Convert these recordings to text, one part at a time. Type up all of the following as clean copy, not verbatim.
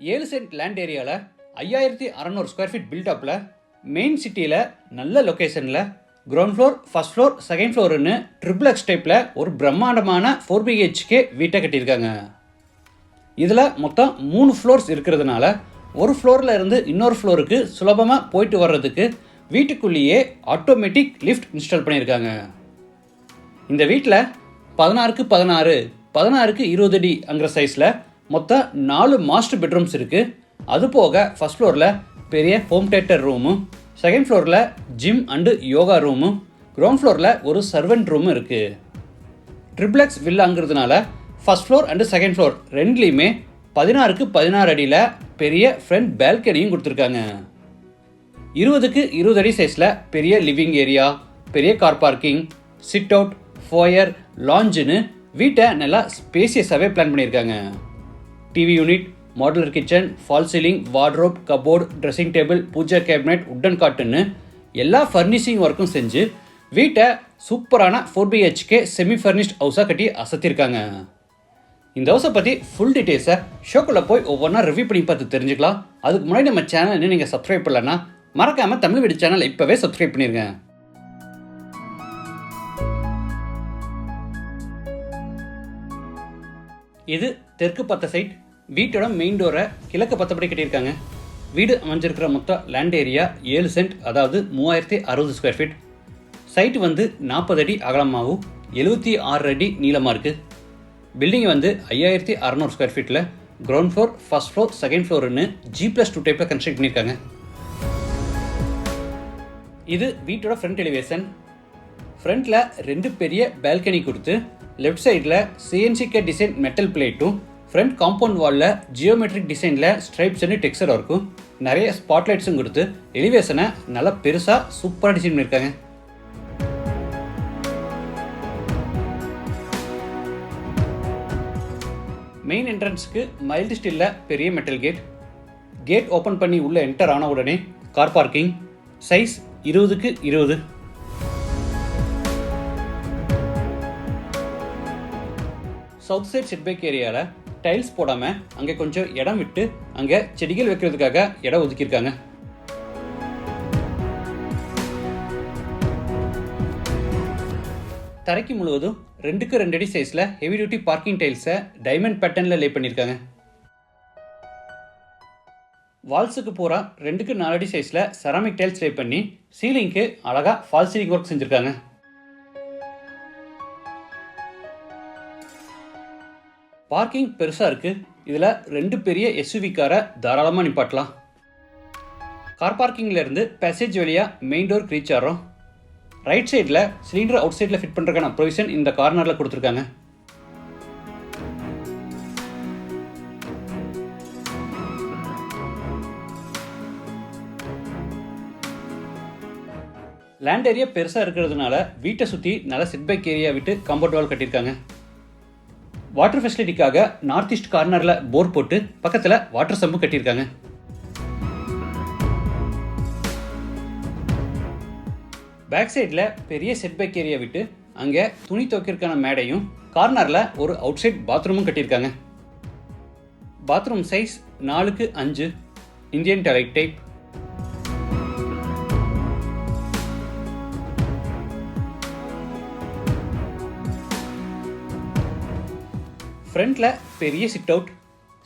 7 cent land ஏரியாவில் 5600 square feet பில்டப்பில் main சிட்டியில் நல்ல லொக்கேஷனில் ground floor, first floor, second ஃப்ளோர்னு ட்ரிபிள்எக்ஸ் டைப்பில் ஒரு பிரம்மாண்டமான 4BHK வீட்டை கட்டியிருக்காங்க. இதில் மொத்தம் 3 ஃப்ளோர்ஸ் இருக்கிறதுனால ஒரு ஃப்ளோரில் இருந்து இன்னொரு ஃப்ளோருக்கு சுலபமாக போயிட்டு வர்றதுக்கு வீட்டுக்குள்ளேயே ஆட்டோமேட்டிக் லிஃப்ட் இன்ஸ்டால் பண்ணியிருக்காங்க. இந்த வீட்டில் 16x16, 16x20 அடிங்கிற சைஸில் மொத்தம் 4 மாஸ்டர் பெட்ரூம்ஸ் இருக்குது. அது போக ஃபர்ஸ்ட் ஃப்ளோரில் பெரிய ஹோம் தியேட்டர் ரூமும், செகண்ட் ஃப்ளோரில் ஜிம் அண்டு யோகா ரூமும், கிரவுண்ட் ஃப்ளோரில் ஒரு சர்வெண்ட் ரூமும் இருக்குது. ட்ரிபிள்எக்ஸ் வில்லாங்கிறதுனால first floor and second floor ரெண்டுலேயுமே 16x16 அடியில் பெரிய ஃப்ரண்ட் பால்கனியும் கொடுத்துருக்காங்க. 20x20 அடி சைஸில் பெரிய லிவிங் ஏரியா, பெரிய car parking, sit out, foyer, லாஞ்சுன்னு வீட்டை நல்லா ஸ்பேசியஸாகவே பிளான் பண்ணியிருக்காங்க. TV unit, modular kitchen, false ceiling, wardrobe, cupboard, dressing table, pooja cabinet, wooden காட்டுன்னு எல்லா ஃபர்னிஷிங் ஒர்க்கும் செஞ்சு வீட்டை சூப்பரான 4BHK செமி ஃபர்னிஷ்ட் ஹவுஸாக கட்டி அசத்திருக்காங்க. இந்த ஹவுஸை பற்றி ஃபுல் டீட்டெயில்ஸை ஷோக்குள்ளே போய் ஒவ்வொன்றா ரிவ்யூ பண்ணி பார்த்து தெரிஞ்சுக்கலாம். அதுக்கு முன்னாடி நம்ம சேனல் நீங்கள் சப்ஸ்கிரைப் பண்ணலன்னா மறக்காமல் தமிழ் வீடு சேனல் இப்போவே சப்ஸ்கிரைப் பண்ணிடுங்க. இது தெற்கு பத்த சைட். வீட்டோட மெயின் டோரை கிழக்கு பத்தப்படி கட்டியிருக்காங்க. வீடு அமைஞ்சிருக்கிற மொத்தம் லேண்ட் ஏரியா 7 சென்ட், அதாவது 3060 ஸ்கொயர் ஃபீட். சைட்டு 40 அடி அகலமாகவும் 76 அடி நீளமாக இருக்குது. பில்டிங் 5600 ஸ்கொயர் ஃபீட்டில் ground floor, first floor, second ஃப்ளோர்னு G+2 டைப்பில் கன்ஸ்ட்ரக்ட் பண்ணியிருக்காங்க. இது வீட்டோட ஃப்ரண்ட் எலிவேஷன். ஃப்ரண்ட்டில் 2 பெரிய பால்கனி கொடுத்து லெஃப்ட் சைடில் CNC டிசைன் மெட்டல் பிளேட்டும், ஃப்ரண்ட் காம்பவுண்ட் வாலில் ஜியோமெட்ரிக் டிசைனில் ஸ்ட்ரைப்ஸ்னு டெக்ஸ்சர் ஒர்க்கும், நிறைய ஸ்பாட்லைட்ஸும் கொடுத்து எலிவேஷனை நல்லா பெருசாக சூப்பராக டிசைன் பண்ணியிருக்காங்க. மெயின் என்ட்ரன்ஸுக்கு மைல்டு ஸ்டீலில் பெரிய மெட்டல் கேட் ஓப்பன் பண்ணி உள்ளே என்டர் ஆன உடனே car parking, size 20x20. South side setback ஏரியாவில் டைல்ஸ் போடாமல் அங்கே கொஞ்சம் இடம் விட்டு அங்கே செடிகள் வைக்கிறதுக்காக இடம் ஒதுக்கியிருக்காங்க. தரைக்கு முழுவதும் 2x2 அடி சைஸில் ஹெவி டியூட்டி பார்க்கிங் டைல்ஸை டைமண்ட் பேட்டர்னில் லே பண்ணியிருக்காங்க. வால்ஸுக்கு பூரா 2x4 அடி சைஸில் செராமிக் டைல்ஸ் லே பண்ணி சீலிங்க்கு அழகாக ஃபால் சீலிங் ஒர்க் செஞ்சுருக்காங்க. பார்க்கிங் பெருசாக இருக்குது. இதில் 2 பெரிய SUV காரை தாராளமாக நிப்பாட்டலாம். கார் பார்க்கிங்லேருந்து பேசேஜ் வழியாக மெயின் டோர் ரீச் ஆகிறோம். ரைட் சைடில் சிலிண்டர் அவுட் சைடில் ஃபிட் பண்ணுறதுக்கான ப்ரொவிஷன் இந்த கார்னரில் கொடுத்துருக்காங்க. லேண்ட் ஏரியா பெருசாக இருக்கிறதுனால வீட்டை சுற்றி நல்ல செட்பேக் ஏரியா விட்டு காம்பவுண்ட் வால் கட்டியிருக்காங்க. வாட்டர் ஃபெசிலிட்டிக்காக நார்த் ஈஸ்ட் கார்னரில் போர் போட்டு பக்கத்தில் வாட்டர் சம்பு கட்டியிருக்காங்க. பேக் சைடில் பெரிய செட்பேக் ஏரியா விட்டு அங்கே துணி துவைக்கிறதுக்கான மேடையும், கார்னரில் ஒரு அவுட் சைட் பாத்ரூமும் கட்டியிருக்காங்க. Bathroom size 4x5 Indian toilet type. ஃப்ரண்ட்டில் பெரிய சிட் அவுட்,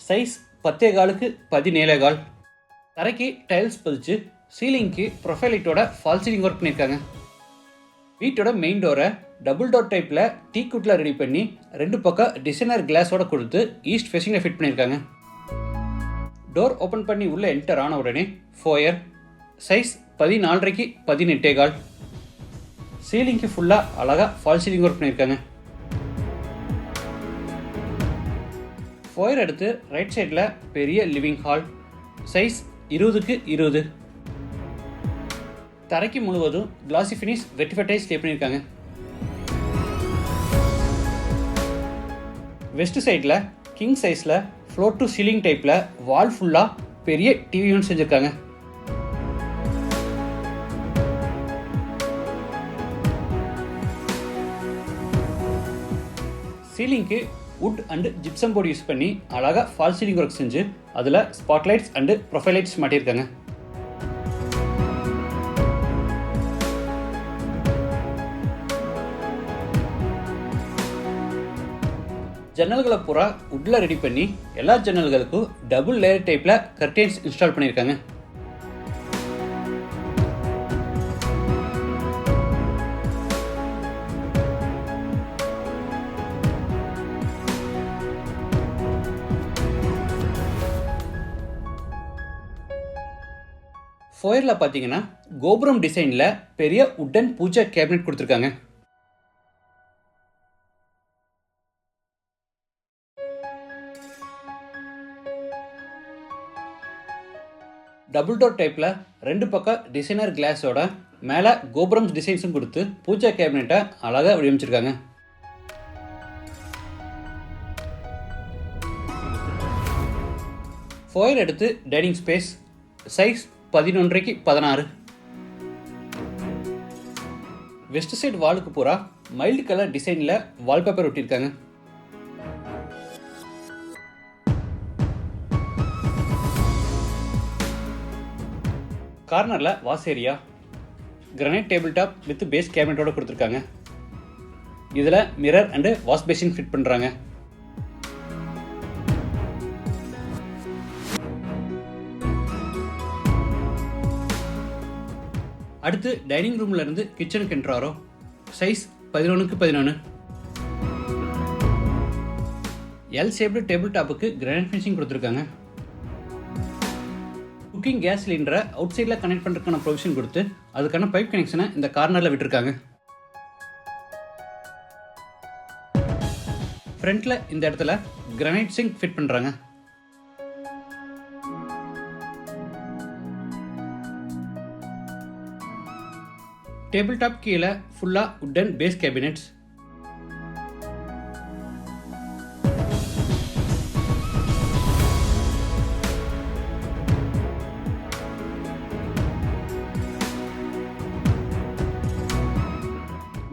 சைஸ் 10.4x17.4. தரைக்கு டைல்ஸ் பதிச்சு சீலிங்க்கு ப்ரொஃபைல் லைட்டோட ஃபால் சீலிங் ஒர்க் பண்ணியிருக்காங்க. வீட்டோட மெயின் டோரை டபுள் டோர் டைப்பில் டீக்குட்டில் ரெடி பண்ணி 2 பக்கம் டிசைனர் கிளாஸோட கொடுத்து ஈஸ்ட் ஃபேஸிங்கில் ஃபிட் பண்ணியிருக்காங்க. டோர் ஓப்பன் பண்ணி உள்ளே என்டர் ஆன உடனே ஃபோயர், சைஸ் 14x18.4. சீலிங்க்கு ஃபுல்லாக அழகாக ஃபால் சீலிங் ஒர்க் பண்ணியிருக்காங்க. ஃபோயர் எடுத்து ரைட் சைடில் பெரிய லிவிங் ஹால், சைஸ் 20x20. தரைக்கு முழுவதும் கிளாசி ஃபினிஷ் வெட்டிஃபைடைஸ் லே பண்ணியிருக்காங்க. வெஸ்ட் சைடில் கிங் சைஸில் ஃப்ளோர் டு சீலிங் டைப்பில் வால் ஃபுல்லாக பெரிய டிவி யூனிட் செஞ்சுருக்காங்க. சீலிங்க்கு wood and gypsum board use பண்ணி அழகாக ஃபால் சீலிங் ஒர்க் செஞ்சு அதில் ஸ்பாட்லைட்ஸ் அண்டு ப்ரொஃபைல் லைட்ஸ் மாட்டியிருக்காங்க. ஜன்னல்களை பூரா வுட்டில் ரெடி பண்ணி எல்லா ஜன்னல்களுக்கும் டபுள் லேயர் டைப்பில் கர்டைன்ஸ் இன்ஸ்டால் பண்ணியிருக்காங்க. ஃபோயரில் பார்த்தீங்கன்னா கோபுரம் டிசைனில் பெரிய வுட்டன் பூஜா கேபினெட் கொடுத்துருக்காங்க. டபுள் டோர் டைப்பில் 2 பக்கம் டிசைனர் கிளாஸோட மேலே கோபுரம் டிசைன்ஸும் கொடுத்து பூஜா கேபினெட்டை அழகாக வடிவமைச்சிருக்காங்க. ஃபோயர் எடுத்து dining space size 11x16. West side வாலுக்கு பூரா மைல்டு கலர் டிசைனில் வால்பேப்பர் ஒட்டியிருக்காங்க. கார்னரில் wash area granite table top with base கேபினட்டோட கொடுத்துருக்காங்க. இதில் mirror and wash basin fit பண்ணுறாங்க. அடுத்து டைனிங் ரூம்ல இருந்து கிச்சனுக்கு என்ட்ராரோ size 11x11. L shaped table டாப்புக்கு கிரானைட் ஃபினிஷிங் கொடுத்துருக்காங்க. குக்கிங் கேஸ் சிலிண்டரை அவுட் சைடில் கனெக்ட் பண்ணுறதுக்கான ப்ரொவிஷன் கொடுத்து அதுக்கான பைப் கனெக்ஷனை இந்த கார்னரில் விட்டுருக்காங்க. ஃப்ரண்ட்டில் இந்த இடத்துல கிரானைட் சிங்க் ஃபிட் பண்ணுறாங்க. டேபிள் டாப் கீழே ஃபுல்லாக வுட்டன் பேஸ் கேபினெட்ஸ்.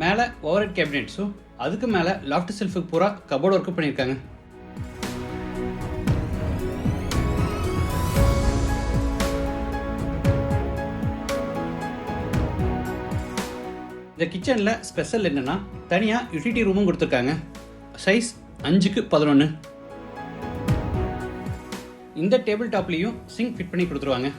மேலே ஓவர் ஹெட் கேபினெட்ஸும் அதுக்கு மேலே லாஃப்ட் செல்ஃபுக்கு பூரா கபோர்ட் ஒர்க்கு பண்ணியிருக்காங்க. இந்த கிச்சனில் ஸ்பெஷல் என்னென்னா தனியாக யூட்டிலிட்டி ரூமும் கொடுத்துருக்காங்க. Size 5x11. இந்த டேபிள் டாப்லேயும் சிங்க் ஃபிட் பண்ணி கொடுத்துருவாங்க.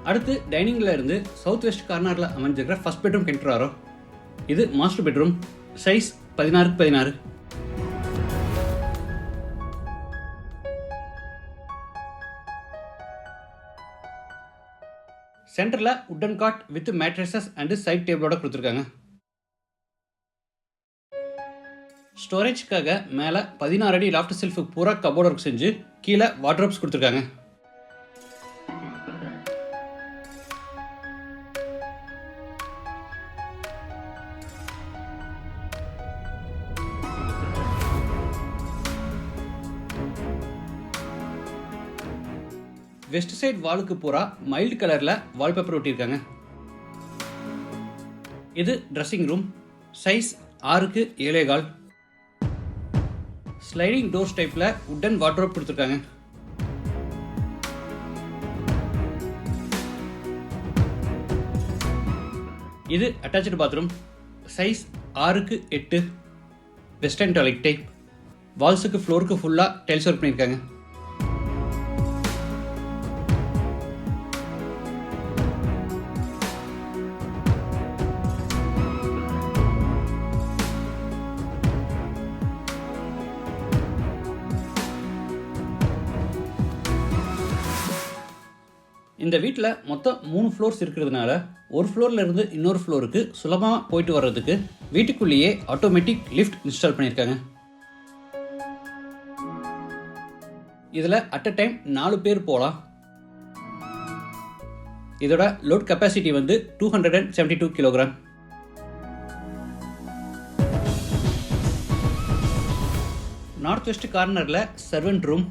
அடுத்து டைனிங்கில் இருந்து சவுத் வெஸ்ட் கார்னரில் அமைஞ்சிருக்கிற ஃபர்ஸ்ட் பெட்ரூம் என்ட்ராரோ. இது மாஸ்டர் பெட்ரூம் சைஸ் 16x16. சென்டரில் wooden cot with mattresses and side டேபிளோட கொடுத்துருக்காங்க. ஸ்டோரேஜ்க்காக மேலே 16 அடி லாஃப்ட் செல்ஃபுக்கு பூரா கபோர்ட் ஒர்க் செஞ்சு கீழே வார்ட்ரோப்ஸ் கொடுத்துருக்காங்க. வெஸ்ட் சைட் வாலுக்கு பூரா மைல்டு கலரில் வால்பேப்பர் ஒட்டியிருக்காங்க. இது dressing room size 6x7.25. Sliding doors டைப்பில் வுட்டன் வார்ட்ரோப் கொடுத்துருக்காங்க. இது attach bathroom size 6x8. Western toilet type. வால்ஸுக்கு ஃப்ளோருக்கு ஃபுல்லாக டைல்ஸ் ஒர்க் பண்ணியிருக்காங்க. இந்த வீட்டில் மொத்தம் 3 ஃப்ளோர்ஸ் இருக்கிறதுனால ஒரு ஃப்ளோரில் இருந்து இன்னொரு ஃப்ளோருக்கு சுலபமாக போயிட்டு வர்றதுக்கு வீட்டுக்குள்ளேயே ஆட்டோமேட்டிக் லிஃப்ட் இன்ஸ்டால் பண்ணியிருக்காங்க. இதில் அட் அ டைம் 4 பேர் போகலாம். இதோட லோட் கெப்பாசிட்டி வந்து 272 கிலோகிராம். நார்த் வெஸ்ட் கார்னரில் சர்வெண்ட் ரூம்,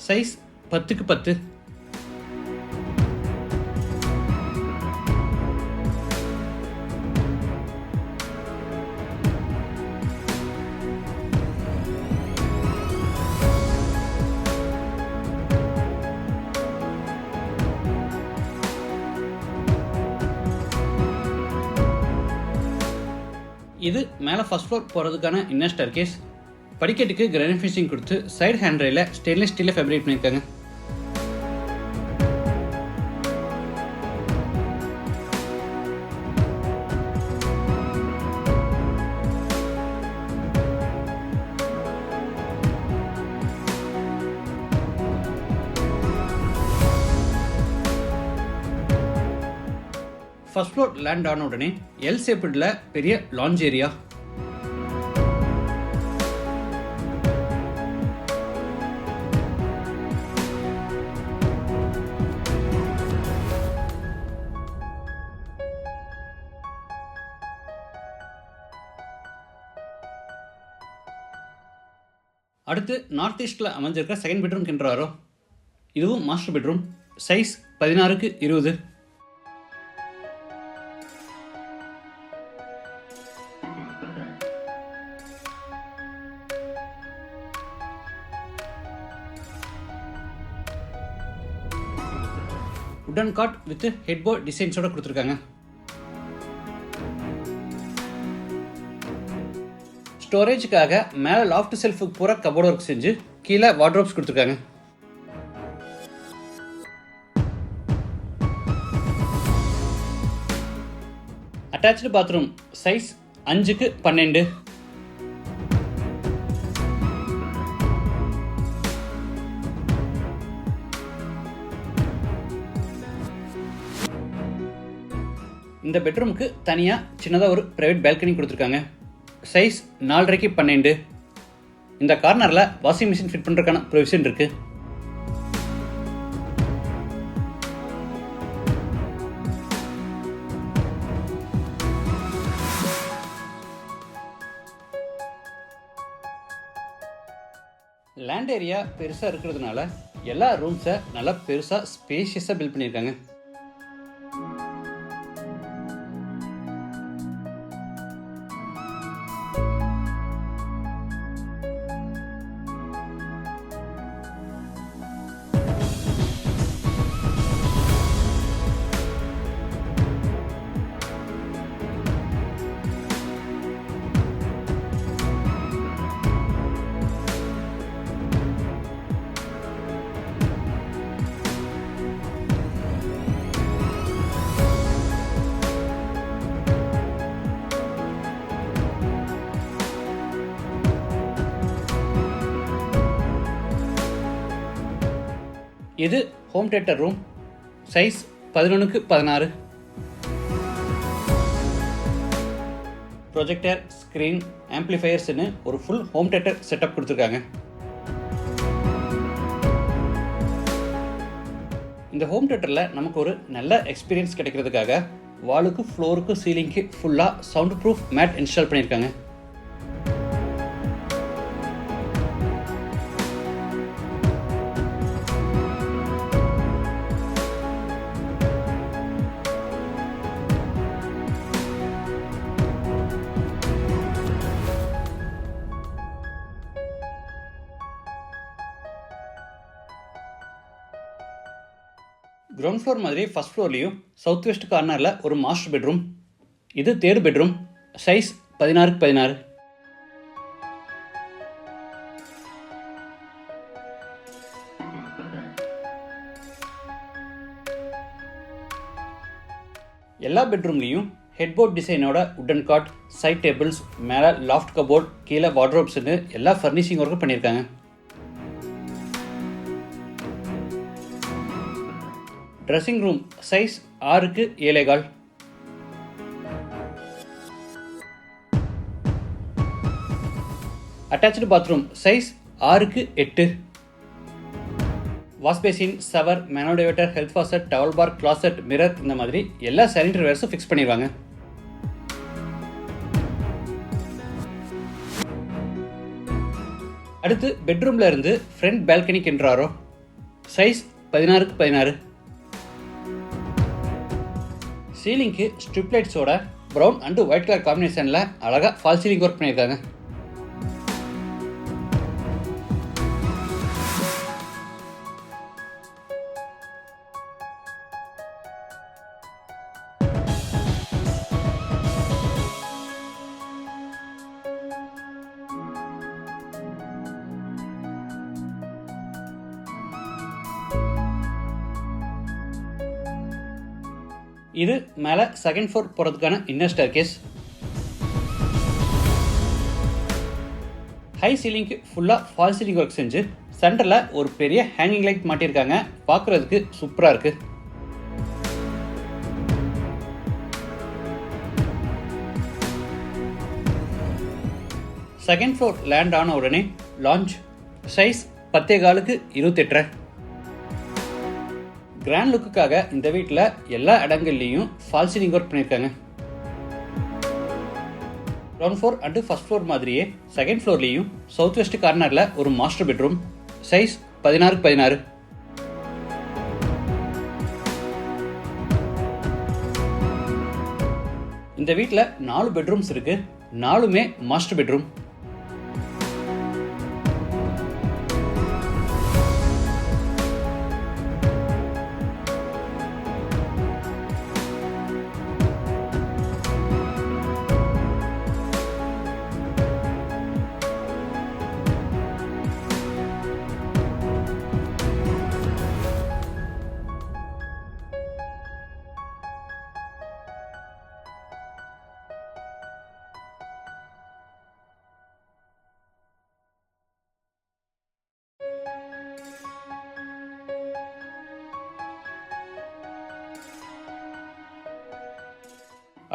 சைஸ் 10x10. இது மேலே ஃபர்ஸ்ட் ஃப்ளோர் போகிறதுக்கான இன்னர் ஸ்டேர்கேஸ். படிக்கட்டுக்கு கிரானைட் ஃபினிஷிங் கொடுத்து சைடு ஹேண்ட் ரெயிலில் ஸ்டெயின்லெஸ் ஸ்டீலில் ஃபேப்ரிக் பண்ணியிருக்காங்க. ஃபர்ஸ்ட் ஃப்ளோர் லேண்ட் ஆன உடனே எல் ஷேப்டில் பெரிய லான்ச் ஏரியா. அடுத்து நார்த் ஈஸ்டில் அமைஞ்சிருக்க செகண்ட் பெட்ரூம் கிண்டுறாரோ. இதுவும் மாஸ்டர் பெட்ரூம், சைஸ் 16x20. உடன் காட் வித் ஹெட்போர்ட் டிசைன்ஸோட கொடுத்துருக்காங்க. ஸ்டோரேஜுக்காக மேலே லாஃப்ட் செல்ஃபுக்கு பூரா கபோர்ட் ஒர்க் செஞ்சு கீழே வார்ட்ரோப்ஸ் கொடுத்துருக்காங்க. Attached bathroom, size 5x12. இந்த பெட்ரூமுக்கு தனியாக சின்னதாக ஒரு ப்ரைவேட் பால்கனி கொடுத்துருக்காங்க. Size 4.5x12. இந்த கார்னரில் வாஷிங் மிஷின் ஃபிட் பண்ணுறதுக்கான ப்ரொவிஷன் இருக்குது. லேண்ட் ஏரியா பெருசாக இருக்கிறதுனால எல்லா ரூம்ஸை நல்லா பெருசாக ஸ்பேஷியஸாக பில்ட் பண்ணியிருக்காங்க. இது home theatre room, size 11x16. Projector, screen, ஆம்ப்ளிஃபையர்ஸ்னு ஒரு ஃபுல் ஹோம் தியேட்டர் செட்டப் கொடுத்துருக்காங்க. இந்த ஹோம் தியேட்டரில் நமக்கு ஒரு நல்ல எக்ஸ்பீரியன்ஸ் கிடைக்கிறதுக்காக வாலுக்கு, ஃப்ளோருக்கு, சீலிங்க்கு ஃபுல்லாக சவுண்ட் ப்ரூஃப் மேட் இன்ஸ்டால் பண்ணியிருக்காங்க. கிரவுண்ட் ஃப்ளோர் மாதிரி ஃபர்ஸ்ட் ஃப்ளோர்லேயும் சவுத் வெஸ்ட் கார்னரில் ஒரு மாஸ்டர் பெட்ரூம். இது தேர்ட் பெட்ரூம், சைஸ் 16x16. எல்லா பெட்ரூம்லேயும் ஹெட்போர்ட் டிசைனோட உடன் காட், சைட் டேபிள்ஸ், மேலே லாஃப்ட் கபோர்ட், கீழே வார்ட்ரோப்ஸ்னு எல்லா ஃபர்னிஷிங் ஒர்க்கும் பண்ணியிருக்காங்க. Dressing room, size 6x7.25. Attached bathroom, size 6x8. Wash basin, shower, manual diverter, health faucet, towel bar, closet, mirror இந்த மாதிரி எல்லா சானிட்டரி வேர்ஸும் ஃபிக்ஸ் பண்ணிடுவாங்க. அடுத்து பெட்ரூமில் இருந்து ஃப்ரண்ட் பால்கனிக்கு என்றாரோ சைஸ் 16x16. சீலிங்க்கு ஸ்ட்ரிப் லைட்ஸோட ப்ரௌன் அண்ட் ஒயிட் கலர் காம்பினேஷனில் அழகாக ஃபால் சீலிங் ஒர்க் பண்ணியிருக்காங்க. இது மேலே செகண்ட் ஃப்ளோர் போகிறதுக்கான இன்னர் ஸ்டேர்கேஸ். ஹை சீலிங்க்கு ஃபுல்லாக ஃபால் சீலிங் ஒர்க் செஞ்சு சென்டரில் ஒரு பெரிய ஹேங்கிங் லைட் மாட்டியிருக்காங்க. பார்க்குறதுக்கு சூப்பராக இருக்குது. செகண்ட் ஃப்ளோர் லேண்ட் ஆன உடனே லான்ச். Size 10x28. கிராண்ட் லுக்குக்காக இந்த வீட்டில் எல்லா இடங்கள்லையும் ஃபால் சீலிங் ஒர்க் பண்ணியிருக்காங்க. Ground floor and first floor மாதிரியே செகண்ட் ஃப்ளோர்லேயும் சவுத் வெஸ்ட் கார்னரில் ஒரு மாஸ்டர் பெட்ரூம். Size 16x16. இந்த வீட்டில் 4 பெட்ரூம்ஸ் இருக்கு. 4மே மாஸ்டர் பெட்ரூம்.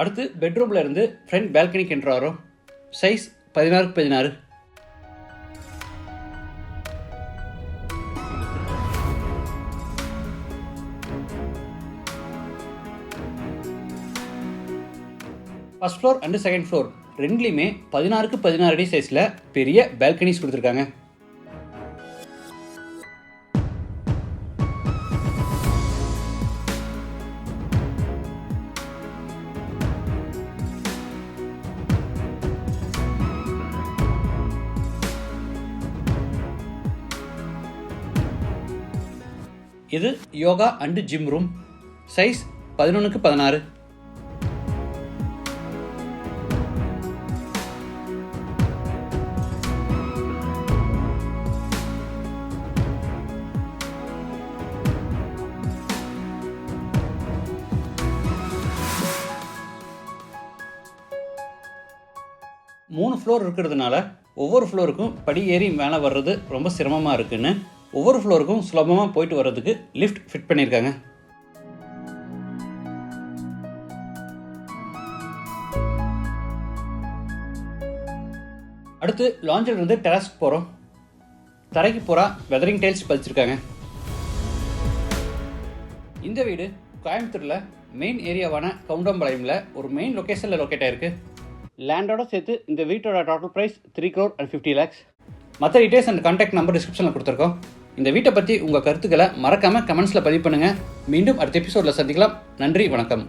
அடுத்து பெட்ரூமில் இருந்து ஃப்ரண்ட் பால்கனிக்கு என்றாரோ size 16x16. First floor and second floor ரெண்டுலேயுமே 16x16 அடி சைஸில் பெரிய பால்கனிஸ் கொடுத்துருக்காங்க. இது yoga and gym room. Size 11x16. மூணு ஃப்ளோர் இருக்கிறதுனால ஒவ்வொரு ஃப்ளோருக்கும் படி ஏறி மேலே வர்றது ரொம்ப சிரமமாக இருக்குன்னு ஒவ்வொரு ஃப்ளோருக்கும் சுலபமாக போயிட்டு வர்றதுக்கு லிஃப்ட் ஃபிட் பண்ணியிருக்காங்க. அடுத்து லாஞ்சில் இருந்து டெரஸ்க்கு போகிறோம். தரைக்கு போகிறா வெதரிங் டைல்ஸ் பதிச்சிருக்காங்க. இந்த வீடு கோயம்புத்தூரில் மெயின் ஏரியாவான கவுண்டம்பாளையமில் ஒரு மெயின் லொக்கேஷனில் லொக்கேட் ஆகிருக்கு. லேண்டோட சேர்த்து இந்த வீட்டோட டோட்டல் ப்ரைஸ் 3,50 lakhs. மற்ற டீட்டெயில்ஸ் அண்ட் கான்டாக்ட் நம்பர் டிஸ்கிரிப்ஷனில் கொடுத்துருக்கோம். இந்த வீட்டை பற்றி உங்கள் கருத்துக்களை மறக்காமல் கமெண்ட்ஸில் பதிவு பண்ணுங்கள். மீண்டும் அடுத்த எபிசோடில் சந்திக்கலாம். நன்றி, வணக்கம்.